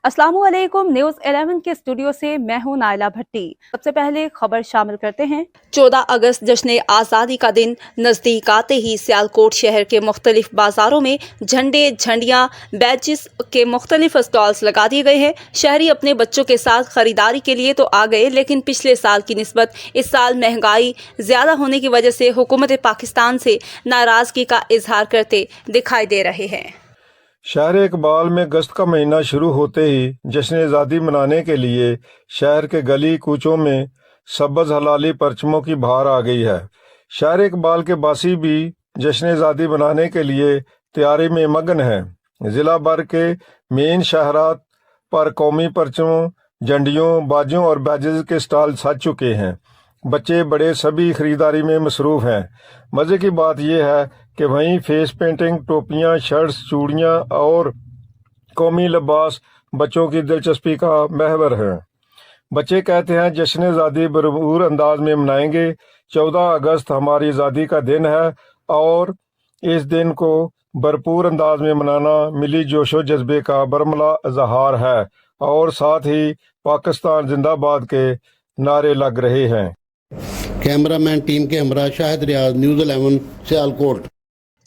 अस्सलाम वालेकुम। न्यूज़ 11 के स्टूडियो से मैं हूं नाइला भट्टी। सबसे पहले खबर शामिल करते हैं। 14 अगस्त जश्न आज़ादी का दिन नज़दीक आते ही सियालकोट शहर के मुख्तलिफ बाज़ारों में झंडे, झंडियाँ, बैचेस के मुख्तलिफ स्टॉल्स लगा दिए गए हैं। शहरी अपने बच्चों के साथ खरीदारी के लिए तो आ गए, लेकिन पिछले साल की निस्बत इस साल महंगाई ज़्यादा होने की वजह से हुकूमत पाकिस्तान से नाराज़गी का इजहार करते दिखाई दे रहे हैं। शहर इकबाल में अगस्त का महीना शुरू होते ही जश्न आज़ादी मनाने के लिए शहर के गली कूचों में सब्ज़ हलाली परचमों की बहार आ गई है। शहर इकबाल के बासी भी जश्न आज़ादी मनाने के लिए तैयारी में मगन हैं। ज़िला भर के मेन शहरात पर कौमी परचमों, झंडियों, बाजों और बैजेस के स्टॉल सज चुके हैं। बच्चे बड़े सभी खरीदारी में मसरूफ़ हैं। मज़े की बात यह है कि वहीं फेस पेंटिंग, टोपियां, शर्ट्स, चूड़ियां और कौमी लिबास बच्चों की दिलचस्पी का महवर है। बच्चे कहते हैं जश्न आज़ादी भरपूर अंदाज में मनाएंगे। 14 अगस्त हमारी आज़ादी का दिन है और इस दिन को भरपूर अंदाज में मनाना मिली जोशो जज्बे का बरमला इजहार है और साथ ही पाकिस्तान जिंदाबाद के नारे लग रहे हैं। कैमरामैन टीम के हमरा शाहिद रियाज, न्यूज़ 11 सियालकोट।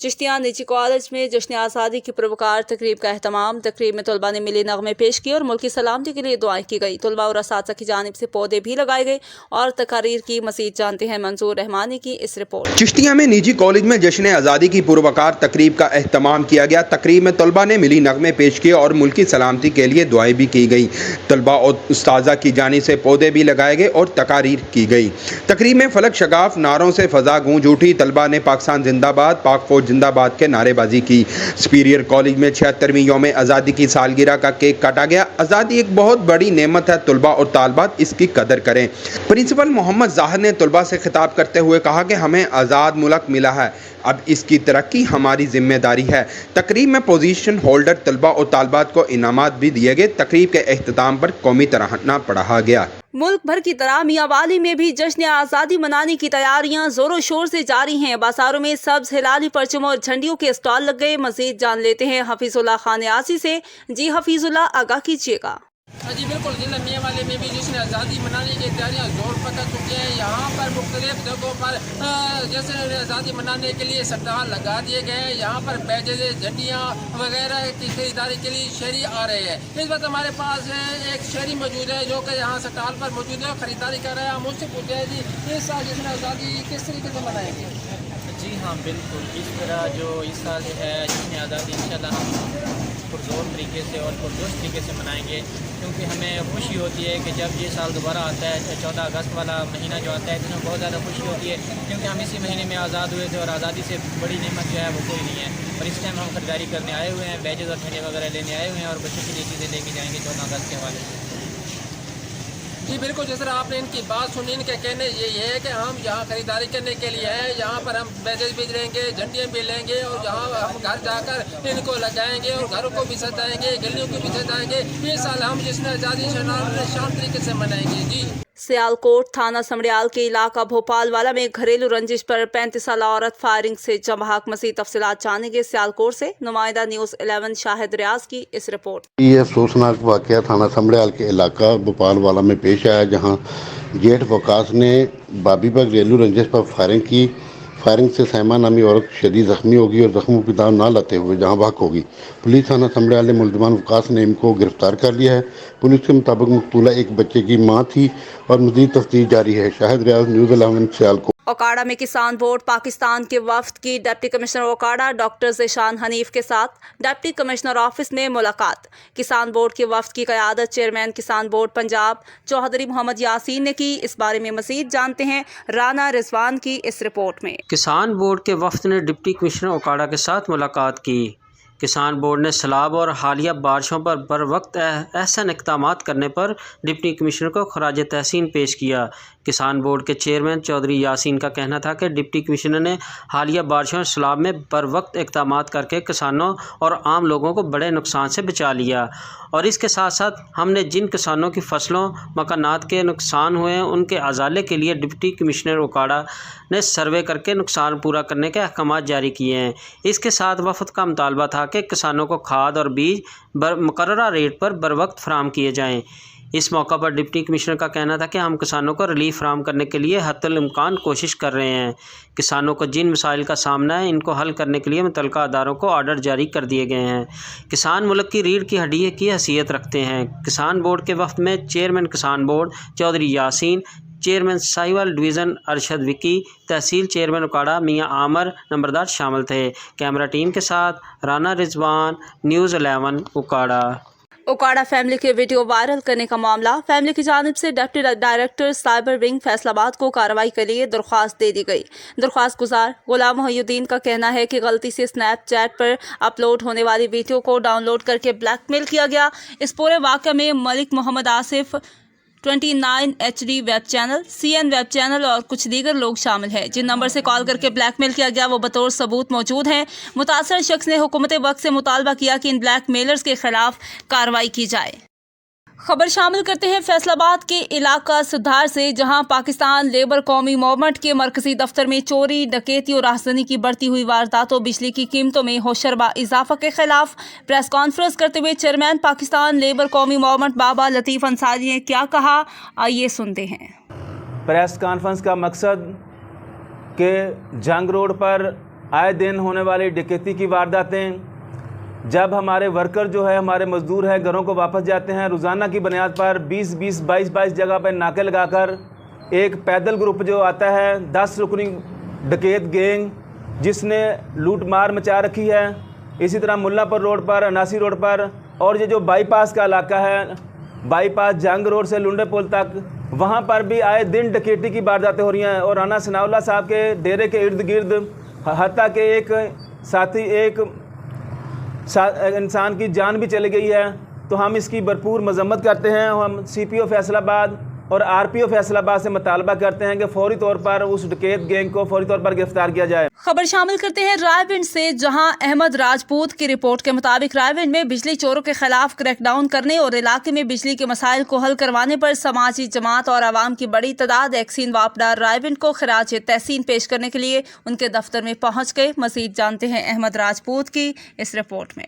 चिश्तिया निजी कॉलेज में जश्न आज़ादी की पुरवकार तकरीब का अहतमाम। तकरीब में तलबा ने मिली नगमे पेश किए और मुल्की सलामती के लिए दुआएं की गई। तलबा और असातिज़ा की जानिब से पौधे भी लगाए गए और तकारीर की। मज़ीद जानते हैं मंजूर रहमानी की इस रिपोर्ट। चिश्तिया में निजी कॉलेज में जश्न आज़ादी की पुरवकार तकरीब का अहतमाम किया गया। तकरीब में तलबा ने मिली नगमे पेश किए और मुल्की सलामती के लिए दुआएं भी की गई। तलबा और उस्ताज़ा की जानिब से पौधे भी लगाए गए और तकारीर की गई। तकरीब में फलक शगाफ नारों से फ़ज़ा गूंज उठी। तलबा ने पाकिस्तान जिंदाबाद, पाक फौज जिंदाबाद के नारेबाजी की। सुपीरियर कॉलेज में 76वीं यौम आज़ादी की सालगिरह का केक काटा गया। आज़ादी एक बहुत बड़ी नेमत है, तलबा और तालबात इसकी कदर करें। प्रिंसिपल मोहम्मद ज़ाहिर ने तलबा से खिताब करते हुए कहा कि हमें आज़ाद मुल्क मिला है, अब इसकी तरक्की हमारी जिम्मेदारी है। तकरीब में पोजीशन होल्डर तलबा और तालबात को इनामात भी दिए गए। तकरीब के अख्ताम पर कौमी तराना पढ़ा गया। मुल्क भर की तरह मियांवाली में भी जश्न आज़ादी मनाने की तैयारियां जोरों शोर से जारी हैं। बाजारों में सब्ज हिलाली परचमों और झंडियों के स्टॉल लग गए। मजीद जान लेते हैं हफीजुल्लाह खान यासी से। जी हफीजुल्लाह, आगाह कीजिएगा। जी बिल्कुल, जिला मियांवाली में भी जश्न आज़ादी मनाने की तैयारियां जोर पकड़ चुकी हैं। यहाँ पर मुख्तलिफ जगहों पर जश्न आज़ादी मनाने के लिए स्टॉल लगा दिए गए हैं। यहाँ पर बैजेज, झंडियाँ वगैरह की खरीदारी के लिए शहरी आ रहे हैं। इस वक्त हमारे पास एक शहरी मौजूद है जो कि यहाँ स्टॉल पर मौजूद है, खरीदारी कर रहे हैं। हम उससे पूछते हैं जी इस साल जश्न आज़ादी किस तरीके से मनाएंगे? जी हाँ, बिल्कुल इस तरह जो इस साल जो है जश्न आज़ादी इंशाल्लाह हम पुरजोर तरीके से और पुरजोश तरीके से मनाएंगे, क्योंकि हमें खुशी होती है कि जब ये साल दोबारा आता है, 14 अगस्त वाला महीना जो आता है, तो हमें बहुत ज़्यादा खुशी होती है, क्योंकि हम इसी महीने में आज़ाद हुए थे और आज़ादी से बड़ी नेमत जो है वो कोई नहीं है। और इस टाइम हम खरीदारी करने आए हुए हैं, बैजेस और झंडे वगैरह लेने आए हुए हैं और बच्चों के लिए चीज़ें लेके जाएंगे 14 अगस्त के हवाले से। जी बिल्कुल, जिस तरह आपने इनकी बात सुनी, इनके कहने ये है कि हम यहाँ खरीदारी करने के लिए हैं। यहाँ पर हम बैजेस भी लेंगे, झंडियाँ भी लेंगे और यहाँ हम घर जाकर इनको लगाएंगे और घरों को भी सजाएंगे, गलियों को भी सजाएंगे। ये साल हम जिसने आज़ादी शान तरीके से मनाएंगे। जी सियालकोट थाना समड़ियाल के इलाका भोपालवाला में घरेलू रंजिश पर 35 साल औरत फायरिंग से जमहाक। मज़ीद तफसीलात जानेंगे सियालकोट से नुमाइंदा न्यूज़ 11 शाहिद रियाज की इस रिपोर्ट। ये अफसोसनाक वाक़या थाना समड़ियाल के इलाका भोपालवाला में पेश आया, जहां जेठ वकास ने बाबी पर घरेलू रंजिश पर फायरिंग की। फायरिंग से सहमा नामी औरत शदीद ज़ख्मी होगी और ज़ख्मों की दाव ना लाते हुए जहां भाग होगी। पुलिस थाना समड़ियाल ने मुलजमान वकास नेम को गिरफ्तार कर लिया है। पुलिस के मुताबिक मकतूला एक बच्चे की मां थी और मज़ीद तफ्तीश जारी है। शाहिद रियाज, न्यूज़ 11 सियालकोट। ओकाड़ा में किसान बोर्ड पाकिस्तान के वफ्द की deputy commissioner Okara doctor Zeeshan Hanif के साथ डिप्टी कमिश्नर ऑफिस में मुलाकात। किसान बोर्ड के वफ्द की क़यादत चेयरमैन किसान बोर्ड पंजाब चौधरी मोहम्मद यासीन ने की। इस बारे में मज़ीद जानते हैं राना रिजवान की इस रिपोर्ट में। किसान बोर्ड के वफ्द ने डिप्टी कमिश्नर ओकाड़ा के साथ मुलाकात की। किसान बोर्ड ने सैलाब और हालिया बारिशों पर बर वक्त एहसन इक़दामात करने पर डिप्टी कमिश्नर को खराज तहसीन पेश किया। किसान बोर्ड के चेयरमैन चौधरी यासीन का कहना था कि डिप्टी कमिश्नर ने हालिया बारिशों और सैलाब में बर वक्त इक़दाम करके किसानों और आम लोगों को बड़े नुकसान से बचा लिया, और इसके साथ साथ हमने जिन किसानों की फसलों मकानात के नुकसान हुए हैं उनके अजाले के लिए डिप्टी कमिश्नर उकाड़ा ने सर्वे करके नुकसान पूरा करने के अहकाम जारी किए हैं। इसके साथ वफद का मुतालबा था कि किसानों को खाद और बीज मुकर्ररा रेट पर बर वक्त फराहम किए जाएँ। इस मौका पर डिप्टी कमिश्नर का कहना था कि हम किसानों को रिलीफ फराहम करने के लिए हद्दुल इम्कान कोशिश कर रहे हैं। किसानों को जिन मसाइल का सामना है इनको हल करने के लिए मुतल्लिका अदारों को आर्डर जारी कर दिए गए हैं। किसान मुल्क की रीढ़ की हड्डी की हैसियत रखते हैं। किसान बोर्ड के वफ़द में chairman Kisan board Chaudhry Yasin, chairman Sahiwal division Arshad Vicky, tehsil chairman Okara Mian Aamir नंबरदार शामिल थे। कैमरा टीम के साथ राना रिजवान, न्यूज़ 11 उकाड़ा। उकाड़ा फैमिली के वीडियो वायरल करने का मामला। फैमिली की जानिब से deputy director cyber wing Faisalabad को कार्रवाई के लिए दरख्वास्त दे दी गई। दरख्वास्त गुजार गुलाम मोहिउद्दीन का कहना है कि गलती से स्नैपचैट पर अपलोड होने वाली वीडियो को डाउनलोड करके ब्लैकमेल किया गया। इस पूरे वाक़े में Malik Mohammad Asif, 29 HD web channel, CN web channel और कुछ दीगर लोग शामिल हैं। जिन नंबर से कॉल करके ब्लैकमेल किया गया वो बतौर सबूत मौजूद हैं। मुतासर शख्स ने हुकूमत वक्त से मुतालबा किया कि इन ब्लैकमेलर्स के खिलाफ कार्रवाई की जाए। खबर शामिल करते हैं फैसलाबाद के इलाका सुधार से, जहां पाकिस्तान लेबर कौमी मूवमेंट के मरकजी दफ्तर में चोरी, डकैती और राहज़नी की बढ़ती हुई वारदातों, बिजली की कीमतों में होशरबा इजाफा के खिलाफ प्रेस कॉन्फ्रेंस करते हुए चेयरमैन पाकिस्तान लेबर कौमी मूवमेंट बाबा लतीफ़ अंसारी ने क्या कहा, आइए सुनते हैं। प्रेस कॉन्फ्रेंस का मकसद कि जंग रोड पर आए दिन होने वाली डकैती की वारदातें, जब हमारे वर्कर जो है, हमारे मज़दूर हैं, घरों को वापस जाते हैं, रोज़ाना की बुनियाद पर 20-20, 22-22 जगह पर नाके लगाकर एक पैदल ग्रुप जो आता है, 10 रुकनी डकैत गैंग जिसने लूट मार मचा रखी है। इसी तरह मुल्लापुर रोड पर, अनासी रोड पर, और ये जो बाईपास का इलाका है, बाईपास जंग रोड से लुंडे पुल तक, वहाँ पर भी आए दिन डकैती की वारदातें हो रही हैं। और राना सनाउल्लाह साहब के डेरे के इर्द गिर्द हत्ता के एक साथी इंसान की जान भी चली गई है। तो हम इसकी भरपूर मजम्मत करते हैं। हम CPO फैसलाबाद और RPO फैसलाबाद से मुतालबा करते हैं कि फौरी तौर पर उस डकैत गैंग को फौरी तौर पर गिरफ्तार किया जाए। खबर शामिल करते हैं रायविंड से, जहां अहमद राजपूत की रिपोर्ट के मुताबिक रायविंड में बिजली चोरों के खिलाफ क्रैकडाउन करने और इलाके में बिजली के मसाइल को हल करवाने पर समाजी जमात और आवाम की बड़ी तादाद एक्सीन वापडा रायविंड को खराज तहसीन पेश करने के लिए उनके दफ्तर में पहुंच गए। मजीद जानते हैं अहमद राजपूत की इस रिपोर्ट में।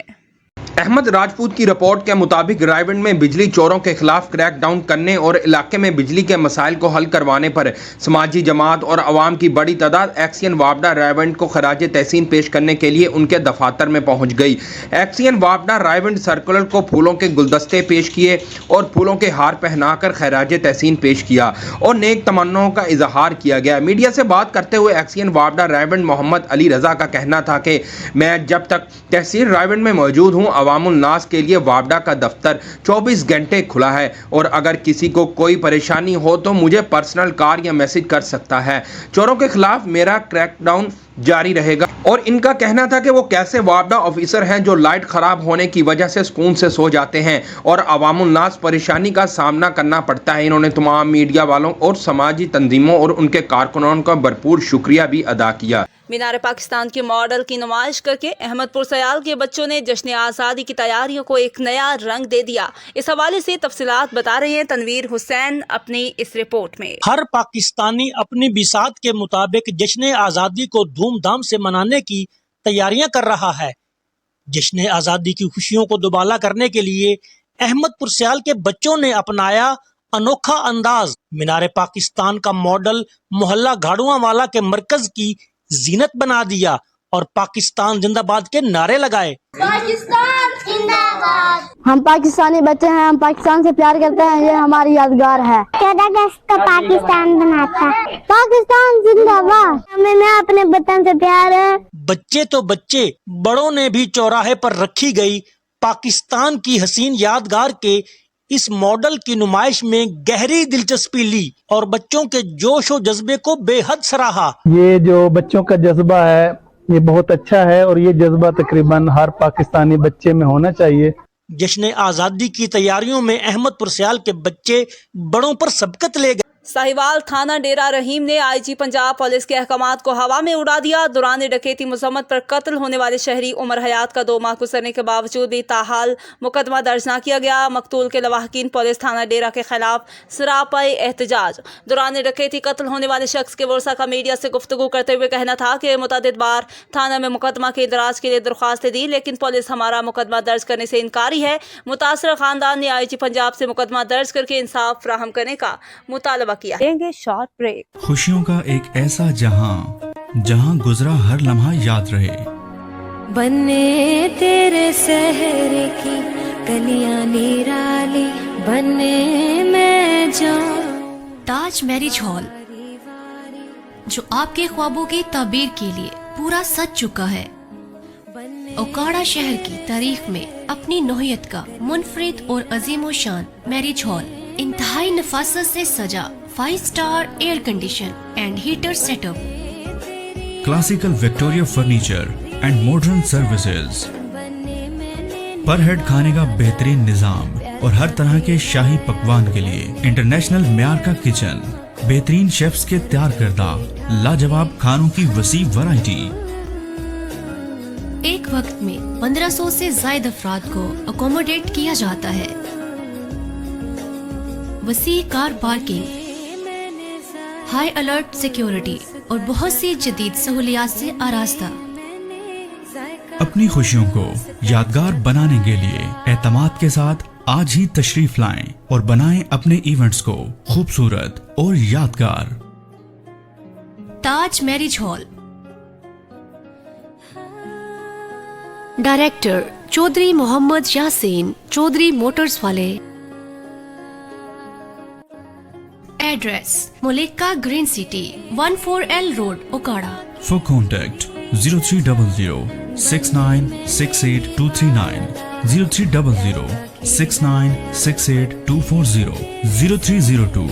अहमद राजपूत की रिपोर्ट के मुताबिक रायविंड में बिजली चोरों के खिलाफ क्रैकडाउन करने और इलाके में बिजली के मसाइल को हल करवाने पर समाजी जमात और अवाम की बड़ी तादाद एक्सीएन वापडा रायविंड को खराज तहसीन पेश करने के लिए उनके दफातर में पहुंच गई। एक्सीएन वापडा रायविंड सर्कुलर को फूलों के गुलदस्ते पेश किए और फूलों के हार पहनाकर खराज तहसीन पेश किया और नेक तमन्नाओं का इजहार किया गया। मीडिया से बात करते हुए एक्सीएन वापडा रायविंड मोहम्मद अली रजा का कहना था कि मैं जब तक तहसील रायविंड में मौजूद हूँ, अवामुल नास के लिए वापडा का दफ्तर 24 घंटे खुला है और अगर किसी को कोई परेशानी हो तो मुझे पर्सनल कॉल या मैसेज कर सकता है। चोरों के खिलाफ मेरा क्रैकडाउन जारी रहेगा। और इनका कहना था कि वो कैसे वापडा ऑफिसर हैं जो लाइट खराब होने की वजह से सुकून से सो जाते हैं और अवामुल नास परेशानी का सामना करना पड़ता है। इन्होंने तमाम मीडिया वालों और समाजी तंजीमों और उनके कारकुनों का भरपूर शुक्रिया भी अदा किया। मीनार पाकिस्तान के मॉडल की नुमाइश करके अहमदपुर सयाल के बच्चों ने जश्न आज़ादी की तैयारियों को एक नया रंग दे दिया। इस हवाले से तफसीलात बता रहे हैं तनवीर हुसैन अपनी इस रिपोर्ट में। हर पाकिस्तानी अपनी बिसात के मुताबिक जश्न आज़ादी को धूमधाम से मनाने की तैयारियां कर रहा है। जश्न आज़ादी की खुशियों को दुबाला करने के लिए अहमदपुर सयाल के बच्चों ने अपनाया अनोखा अंदाज। मीनार पाकिस्तान का मॉडल मोहल्ला घाड़ुआ वाला के मरकज की जीनत बना दिया और पाकिस्तान जिंदाबाद के नारे लगाए। पाकिस्तान जिंदाबाद। हम पाकिस्तानी बच्चे हैं, हम पाकिस्तान से प्यार करते हैं, ये हमारी यादगार है। 14 अगस्त को पाकिस्तान बनाता है। पाकिस्तान जिंदाबाद। हमें अपने वतन से प्यार है। बच्चे तो बच्चे, बड़ों ने भी चौराहे पर रखी गई पाकिस्तान की हसीन यादगार के इस मॉडल की नुमाइश में गहरी दिलचस्पी ली और बच्चों के जोश और जज्बे को बेहद सराहा। ये जो बच्चों का जज्बा है ये बहुत अच्छा है और ये जज्बा तकरीबन हर पाकिस्तानी बच्चे में होना चाहिए। जश्न आज़ादी की तैयारियों में अहमदपुर सयाल के बच्चे बड़ों पर सबकत ले गए। साहिवाल थाना डेरा रहीम ने आईजी पंजाब पुलिस के अहकामात को हवा में उड़ा दिया। दौरान डकैती मजम्मत पर कत्ल होने वाले शहरी उमर हयात का 2 माह गुजरने के बावजूद भी ताहाल मुकदमा दर्ज न किया गया। मकतूल के लवाहकीन पुलिस थाना डेरा के खिलाफ सरापाए एहतजाज। दौरान डकैती कत्ल होने वाले शख्स के वर्सा का मीडिया से गुफ्तगू करते हुए कहना था कि मुतअद्दिद बार थाना में मुकदमा के इंदराज के लिए दरख्वास्तें दी, लेकिन पुलिस हमारा मुकदमा दर्ज करने से इनकारी है। मुतासर खानदान ने आईजी पंजाब से मुकदमा दर्ज करके इंसाफ फराहम करने का मुतालबा किया। लेंगे शॉर्ट ब्रेक। खुशियों का एक ऐसा जहां जहां गुजरा हर लम्हा याद रहे। बन्ने तेरे शहर की गलियां निराली, बन्ने मैं जाऊं। ताज मैरिज हॉल जो आपके ख्वाबों की ताबीर के लिए पूरा सज चुका है। ओकाड़ा शहर की तारीख में अपनी नौयत का मुनफरिद और अजीम शान मैरिज हॉल इंतहाई नफासत से सजा, 5 star air condition and heater setup, classical Victoria furniture and modern services, पर हेड खाने का बेहतरीन निजाम और हर तरह के शाही पकवान के लिए इंटरनेशनल म्यार का किचन, बेहतरीन शेफ्स के तैयार करदा लाजवाब खानों की वसी वैरायटी। एक वक्त में 1500 से ज्यादा अफराद को अकोमोडेट किया जाता है। वसी car parking, high alert security और बहुत सी जदीद सहूलियात से आरास्ता। अपनी खुशियों को यादगार बनाने के लिए एतमाद के साथ आज ही तशरीफ लाएं और बनाएं अपने इवेंट्स को खूबसूरत और यादगार। Taj marriage hall. Director Chaudhry Muhammad Yasin, Chaudhry motors वाले। एड्रेस मुलेक्का green city, 14L road, Okara. For contact 0300 6968 239, 0300 6968 240, 0302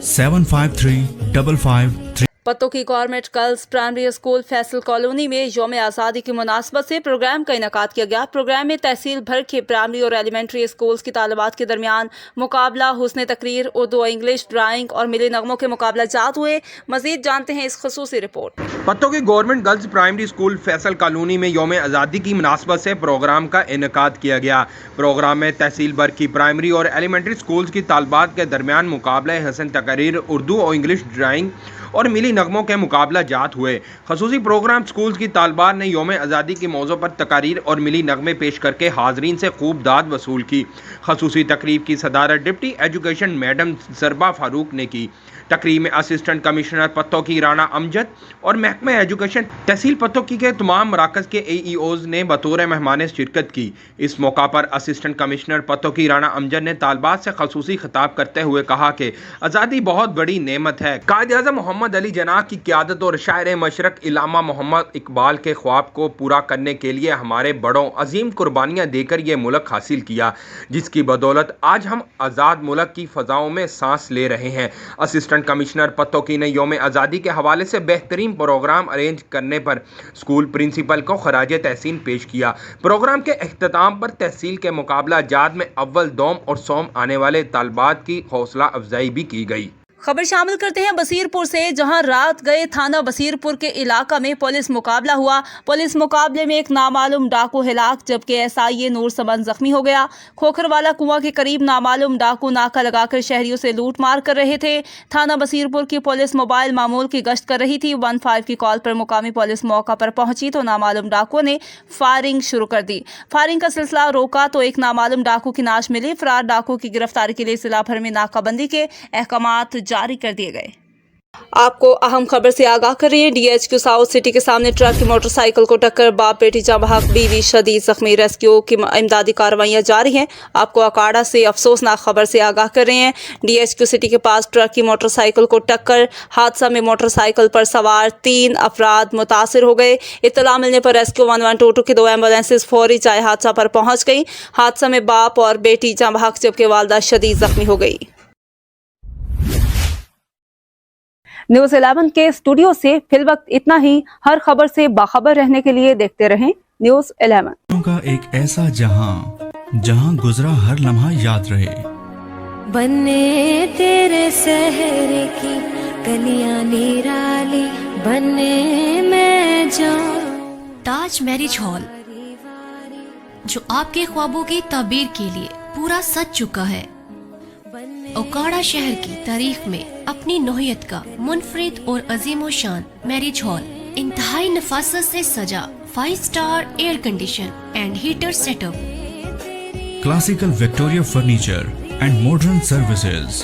753 553। पत्तों की government girls primary school Faisal colony में यौम आज़ादी की मुनासबत से प्रोग्राम का इनेकाद किया गया। प्रोग्राम में तहसील भर के प्राइमरी और एलिमेंट्री स्कूल्स की तालिबात के दरमियान मुकाबला, हुस्न तकरीर, उर्दू, इंग्लिश, ड्राइंग और मिली नगमों के मुकाबला जात हुए। मजीद जानते हैं इस खुसूसी रिपोर्ट। पत्तों की government girls primary school Faisal colony में यौम आज़ादी की मुनासबत से प्रोग्राम का इनेकाद किया गया। प्रोग्राम में तहसील भर की प्राइमरी और एलिमेंट्री स्कूल्स की तालिबात के दरमियान मुकाबला, हुस्न तकरीर, उर्दू और इंग्लिश, ड्राइंग और मिली नगमों के मुकाबला जात हुए। खसूसी प्रोग्राम स्कूल्स की तालिबात ने यौम आज़ादी के मौजू पर तकारीर और मिली नगमे पेश करके हाजरीन से खूब दाद वसूल की। खसूसी तकरीब की सदारत डिप्टी एजुकेशन मैडम ज़रबा फारूक ने की। तकरीब में असिस्टेंट कमिश्नर पत्तों की राना अमजद और महकमा एजुकेशन तहसील पत्तों की के तमाम मराकज़ के AEOs ने बतौर मेहमान शिरकत की। इस मौका पर असिस्टेंट कमिश्नर पत्तों की राना अमजद ने तालिबात से खसूसी खिताब करते हुए कहा कि आज़ादी बहुत बड़ी नेमत है। कायद-ए-आज़म मोहम्मद अली जनाह की क़यादत और शायर मशरक इलामा मोहम्मद इकबाल के ख्वाब को पूरा करने के लिए हमारे बड़ों अजीम कुर्बानियाँ देकर ये मुल्क हासिल किया, जिसकी बदौलत आज हम आज़ाद मुल्क की फ़ज़ाओं में सांस ले रहे हैं। असिस्टेंट कमिश्नर पत्तोकी ने यौम आज़ादी के हवाले से बेहतरीन प्रोग्राम अरेंज करने पर स्कूल प्रिंसिपल को खराज तहसीन पेश किया। प्रोग्राम के अख्ताम पर तहसील के मुकाबला जात में अव्वल, दोम और सोम आने वाले तालिबात की हौसला अफजाई भी की गई। खबर शामिल करते हैं बसीरपुर से, जहां रात गए थाना बसीरपुर के इलाका में पुलिस मुकाबला हुआ। पुलिस मुकाबले में एक नामालूम डाकू हिलाक जबकि SIA नूर समन जख्मी हो गया। खोखरवाला कुआं के करीब नामालूम डाकू नाका लगाकर शहरियों से लूट मार कर रहे थे। थाना बसीरपुर की पुलिस मोबाइल मामूल की गश्त कर रही थी। 15 की कॉल पर मुकामी पुलिस मौका पर पहुंची तो नामालूम डाकुओं ने फायरिंग शुरू कर दी। फायरिंग का सिलसिला रोका तो एक नामालूम डाकू की नाश मिली। फरार डाकू की गिरफ्तारी के लिए जिला भर में नाकाबंदी के अहकामात जारी कर दिए गए। आपको अहम खबर से आगाह कर रही है। DHQ साउथ सिटी के सामने ट्रक की मोटरसाइकिल को टक्कर, बाप बेटी जवाहक, बीवी शदीद जख्मी। रेस्क्यू की इमदादी कार्रवाइयां जारी हैं। आपको अकाड़ा से अफसोसनाक खबर से आगाह कर रहे हैं। DHQ सिटी के पास ट्रक की मोटरसाइकिल को टक्कर, हादसा में मोटरसाइकिल पर सवार 3 अफराद मुतासिर हो गए। इत्तला मिलने पर रेस्क्यू 1122 की 2 एम्बुलेंसेज फौरी जाए हादसा पर पहुंच गई। हादसा में बाप और बेटी जवाहक जबकि वालदा शदीद जख्मी हो गई। न्यूज़ 11 के स्टूडियो से फिलवक्त इतना ही। हर खबर से बाखबर रहने के लिए देखते रहें न्यूज़ 11 का एक ऐसा जहां जहां गुजरा हर लम्हा याद रहे। बनने तेरे शहर की गलियां निराली, बनने मैं जाऊं ताज मैरिज हॉल, जो आपके ख्वाबों की ताबीर के लिए पूरा सज चुका है। ओकाड़ा शहर की तारीख में अपनी नौयत का मुनफरिद और अजीम शान मैरिज हॉल इंतहाई नफासत से सजा, 5 star air condition and heater setup, classical Victoria furniture and modern services,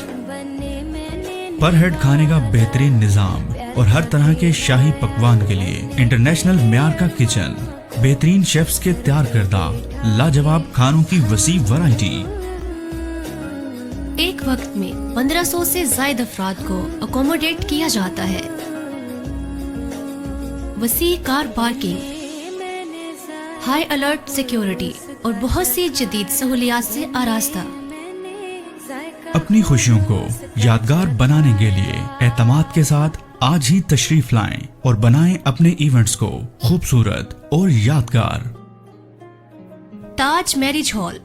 पर हेड खाने का बेहतरीन निजाम और हर तरह के शाही पकवान के लिए इंटरनेशनल म्यार का किचन, बेहतरीन शेफ्स के तैयार करदा लाजवाब खानों की वसी वैरायटी। एक वक्त में 1500 से ज्यादा अफराद को अकोमोडेट किया जाता है। वसी car parking, high alert security और बहुत सी जदीद सहूलियात से आरास्ता। अपनी खुशियों को यादगार बनाने के लिए एतमाद के साथ आज ही तशरीफ लाएं और बनाएं अपने इवेंट्स को खूबसूरत और यादगार। Taj marriage hall,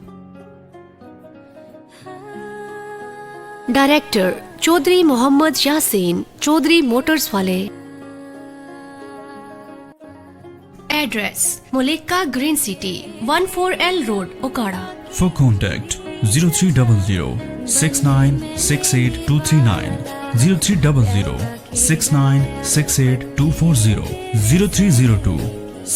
director Chaudhry Muhammad Yasin, Chaudhry motors वाले। एड्रेस मुलिक्का green city, 14L road, Okara. For contact 0300 6968 239, 0300 6968 240, 0302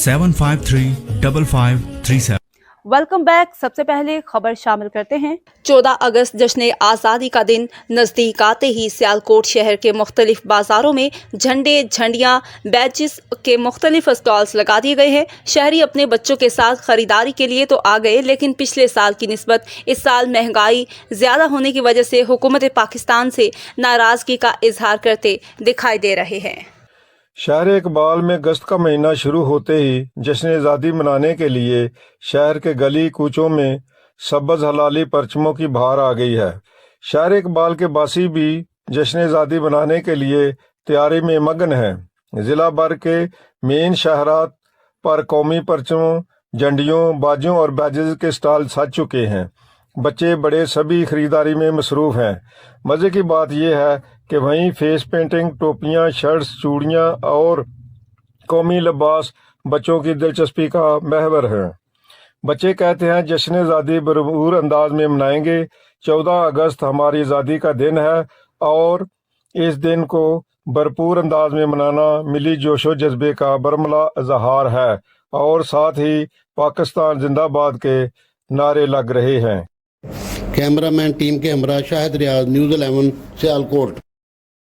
753 5537। Welcome back. सबसे पहले खबर शामिल करते हैं। 14 अगस्त जश्न आज़ादी का दिन नज़दीक आते ही सियालकोट शहर के मुख्तलिफ बाज़ारों में झंडे, झंडियाँ, बैचेस के मुख्तलिफ स्टॉल्स लगा दिए गए हैं। शहरी अपने बच्चों के साथ ख़रीदारी के लिए तो आ गए, लेकिन पिछले साल की निस्बत इस साल महंगाई ज़्यादा होने की वजह से हुकूमत पाकिस्तान से नाराज़गी का इजहार करते दिखाई दे रहे हैं। शहर इकबाल में अगस्त का महीना शुरू होते ही जश्न आज़ादी मनाने के लिए शहर के गली कूचों में सब्ज़ हलाली परचमों की बहार आ गई है। शहर इकबाल के बासी भी जश्न आज़ादी मनाने के लिए तैयारी में मगन हैं। ज़िला भर के मेन शहरात पर कौमी परचमों, झंडियों, बाजों और बैजेस के स्टॉल सज चुके हैं। बच्चे बड़े सभी खरीदारी में मसरूफ़ हैं। मज़े की बात यह है कि वहीं फेस पेंटिंग, टोपियाँ, शर्ट्स, चूड़ियाँ और कौमी लिबास बच्चों की दिलचस्पी का महवर है। बच्चे कहते हैं जश्न आज़ादी भरपूर अंदाज में मनाएंगे। 14 अगस्त हमारी आज़ादी का दिन है और इस दिन को भरपूर अंदाज में मनाना मिली जोशो जज्बे का बरमला इजहार है और साथ ही पाकिस्तान जिंदाबाद के नारे लग रहे हैं। कैमरामैन टीम के हमरा शाहिद रियाज, न्यूज़ 11 सियालकोट।